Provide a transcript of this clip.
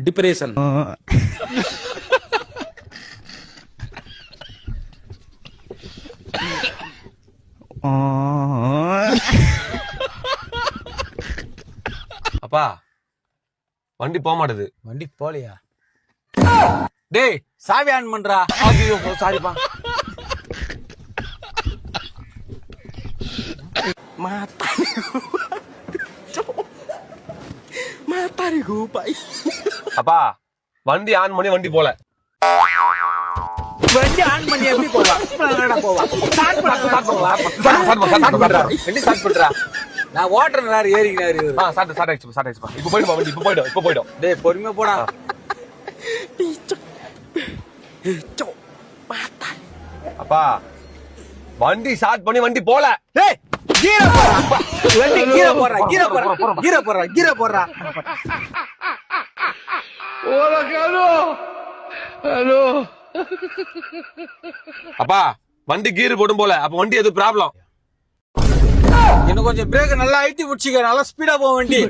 Depression. அப்பா வண்டி போக மாட்டுது. வண்டி போலையா? டேய் சாவி ஆன் பண்றா. ஐயோ சாரிப்பா. அப்பா வண்டி ஆன் பண்ணி வண்டி போல. வண்டி ஆன் பண்ணி எப்படி போவா? போவா ஸ்டார்ட் பண்றா. நான் ஓட்டுறேன் வேற ஏறிக்கிறாரு. ஸ்டார்ட் ஆயிடுச்சு. இப்ப போயிடும். டேய் பொறுமையா போடா. அப்பா வண்டி ஸ்டார்ட் பண்ணி வண்டி போல. டேய் கீர போறா. வண்டி கீர போறா. ஹலோ அப்பா வண்டி கீர் போடும் போல. அப்ப வண்டி எது ப்ராப்ளம்? இன்னும் கொஞ்சம் பிரேக் நல்லா ஐட்டி பிடிச்சிக்க. நல்லா ஸ்பீடா போக வண்டி.